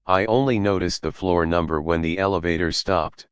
I only noticed the floor number when the elevator stopped.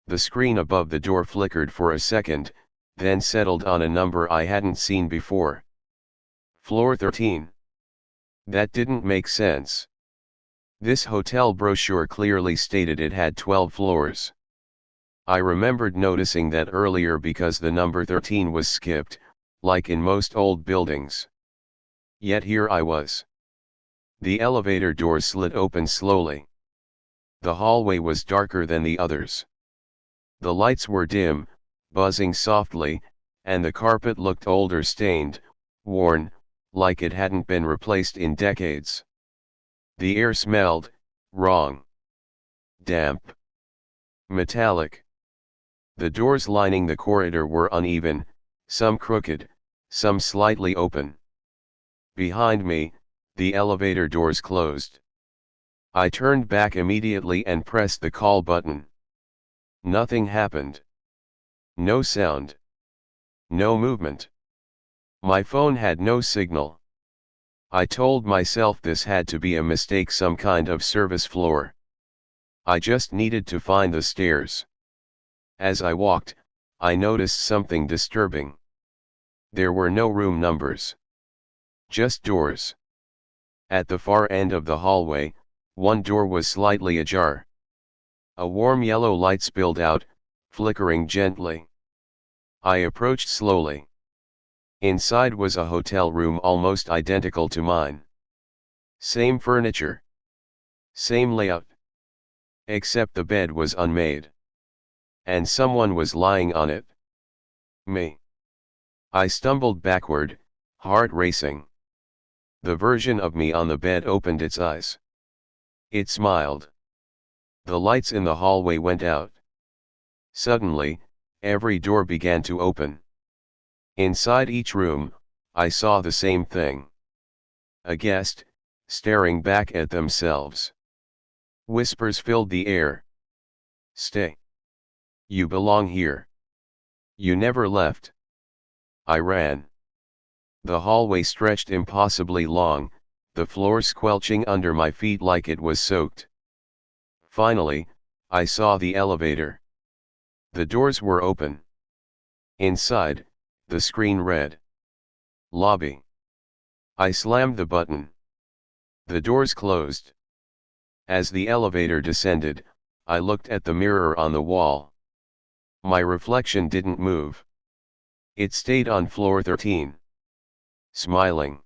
The screen above the door flickered for a second, then settled on a number I hadn't seen before. Floor 13. That didn't make sense. This hotel brochure clearly stated it had 12 floors. I remembered noticing that earlier because the number 13 was skipped, like in most old buildings. Yet here I was. The elevator doors slid open slowly. The hallway was darker than the others. The lights were dim, buzzing softly, and the carpet looked older, stained, worn, like it hadn't been replaced in decades. The air smelled wrong. Damp. Metallic. The doors lining the corridor were uneven, some crooked, some slightly open. Behind me, the elevator doors closed. I turned back immediately and pressed the call button. Nothing happened. No sound. No movement. My phone had no signal. I told myself this had to be a mistake, some kind of service floor. I just needed to find the stairs. As I walked, I noticed something disturbing. There were no room numbers. Just doors. At the far end of the hallway, one door was slightly ajar. A warm yellow light spilled out, flickering gently. I approached slowly. Inside was a hotel room almost identical to mine. Same furniture. Same layout. Except the bed was unmade. And someone was lying on it. Me. I stumbled backward, heart racing. The version of me on the bed opened its eyes. It smiled. The lights in the hallway went out. Suddenly, every door began to open. Inside each room, I saw the same thing. A guest, staring back at themselves. Whispers filled the air. Stay. You belong here. You never left. I ran. The hallway stretched impossibly long, the floor squelching under my feet like it was soaked. Finally, I saw the elevator. The doors were open. Inside, the screen read, "Lobby." I slammed the button. The doors closed. As the elevator descended, I looked at the mirror on the wall. My reflection didn't move. It stayed on floor 13. Smiling.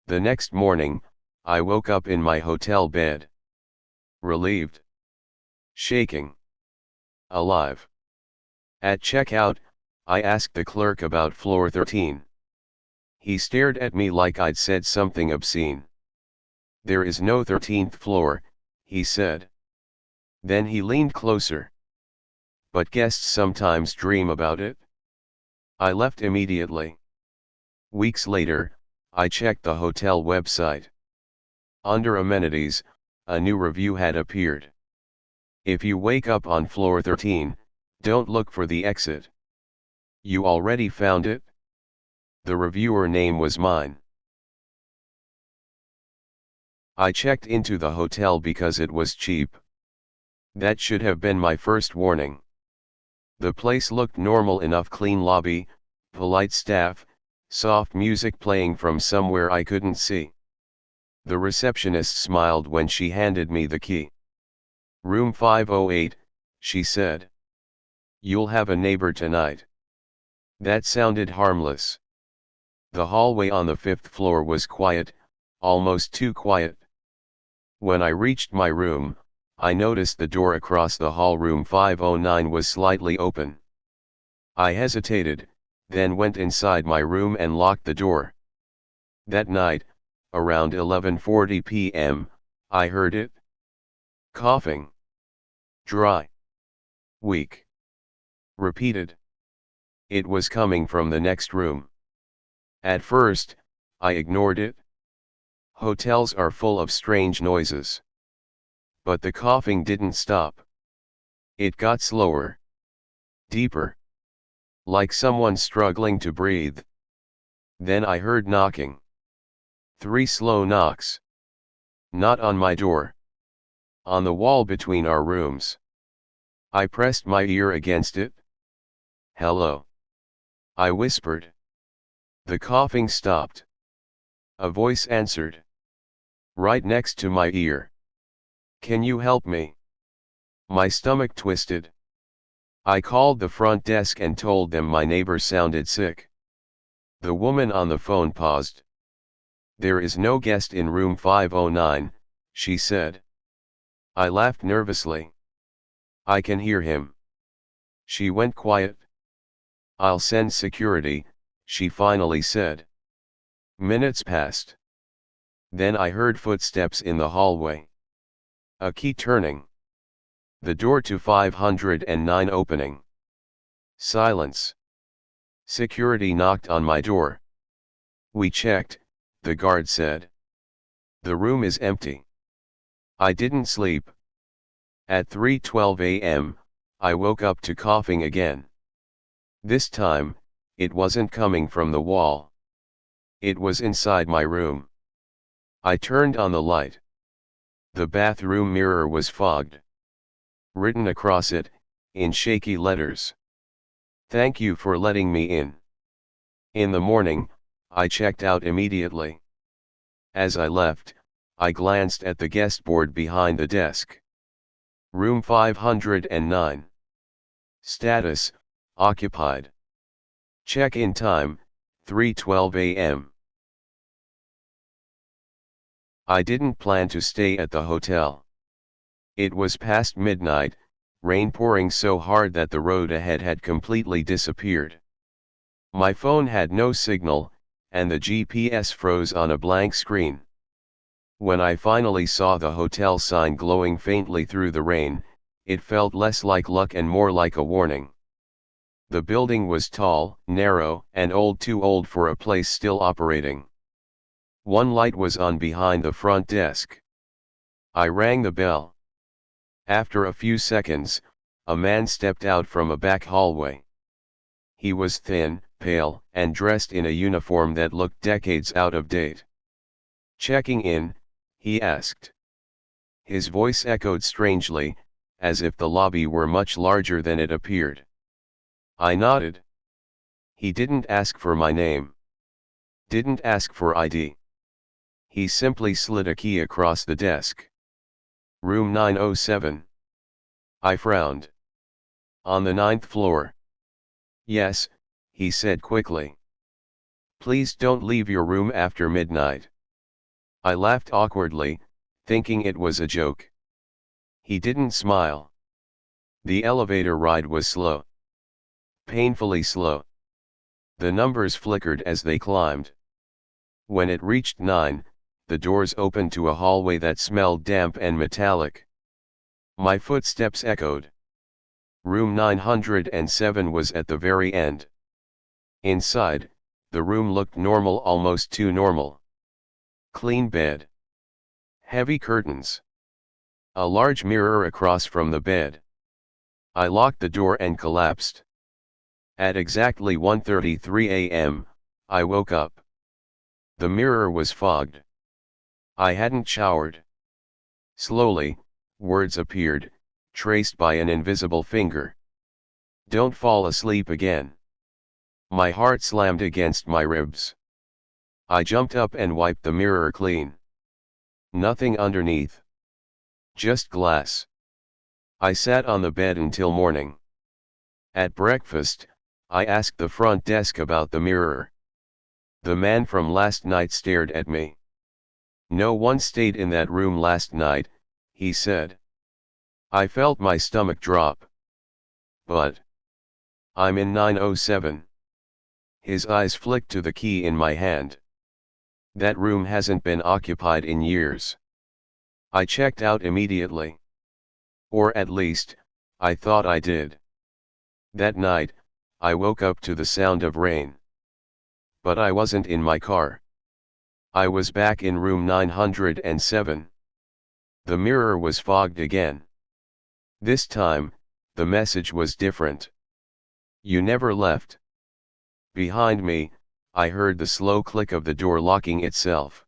The next morning, I woke up in my hotel bed. Relieved. Shaking. Alive. At checkout, I asked the clerk about floor 13. He stared at me like I'd said something obscene. "There is no 13th floor," he said. Then he leaned closer. "But guests sometimes dream about it." I left immediately. Weeks later, I checked the hotel website. Under amenities, a new review had appeared. "If you wake up on floor 13, don't look for the exit. You already found it?" The reviewer name was mine. I checked into the hotel because it was cheap. That should have been my first warning. The place looked normal enough: clean lobby, polite staff, soft music playing from somewhere I couldn't see. The receptionist smiled when she handed me the key. "Room 508, she said. "You'll have a neighbor tonight." That sounded harmless. The hallway on the 5th floor was quiet, almost too quiet. When I reached my room, I noticed the door across the hall, room 509, was slightly open. I hesitated, then went inside my room and locked the door. That night, around 11:40 p.m., I heard it. Coughing. Dry. Weak. Repeated. It was coming from the next room. At first, I ignored it. Hotels are full of strange noises. But the coughing didn't stop. It got slower. Deeper. Like someone struggling to breathe. Then I heard knocking. 3 slow knocks. Not on my door. on the wall between our rooms. I pressed my ear against it. "Hello," I whispered. The coughing stopped. A voice answered. Right next to my ear. "Can you help me?" My stomach twisted. I called the front desk and told them my neighbor sounded sick. The woman on the phone paused. "There is no guest in room 509, she said. I laughed nervously. "I can hear him." She went quiet. "I'll send security," she finally said. Minutes passed. Then I heard footsteps in the hallway. A key turning. The door to 509 opening. Silence. Security knocked on my door. "We checked," the guard said. "The room is empty." I didn't sleep. At 3:12 a.m., I woke up to coughing again. This time, it wasn't coming from the wall. It was inside my room. I turned on the light. The bathroom mirror was fogged. Written across it, in shaky letters. "Thank you for letting me in." In the morning, I checked out immediately. As I left, I glanced at the guest board behind the desk. Room 509. Status, occupied. Check-in time, 3:12 a.m. I didn't plan to stay at the hotel. It was past midnight, rain pouring so hard that the road ahead had completely disappeared. My phone had no signal, and the GPS froze on a blank screen. When I finally saw the hotel sign glowing faintly through the rain, it felt less like luck and more like a warning. The building was tall, narrow, and too old for a place still operating. One light was on behind the front desk. I rang the bell. After a few seconds, a man stepped out from a back hallway. He was thin, pale, and dressed in a uniform that looked decades out of date. "Checking in?" he asked. His voice echoed strangely, as if the lobby were much larger than it appeared. I nodded. He didn't ask for my name. Didn't ask for ID. He simply slid a key across the desk. "Room 907. I frowned. "On the 9th floor?" "Yes," he said quickly. "Please don't leave your room after midnight." I laughed awkwardly, thinking it was a joke. He didn't smile. The elevator ride was slow. Painfully slow. The numbers flickered as they climbed. When it reached 9, the doors opened to a hallway that smelled damp and metallic. My footsteps echoed. Room 907 was at the very end. Inside, the room looked normal, almost too normal. Clean bed. Heavy curtains. A large mirror across from the bed. I locked the door and collapsed. At exactly 1:33 a.m., I woke up. The mirror was fogged. I hadn't showered. Slowly, words appeared, traced by an invisible finger. "Don't fall asleep again." My heart slammed against my ribs. I jumped up and wiped the mirror clean. Nothing underneath. Just glass. I sat on the bed until morning. At breakfast, I asked the front desk about the mirror. The man from last night stared at me. "No one stayed in that room last night," he said. I felt my stomach drop. "But I'm in 907. His eyes flicked to the key in my hand. "That room hasn't been occupied in years." I checked out immediately. Or at least, I thought I did. That night, I woke up to the sound of rain. But I wasn't in my car. I was back in room 907. The mirror was fogged again. This time, the message was different. "You never left." Behind me, I heard the slow click of the door locking itself.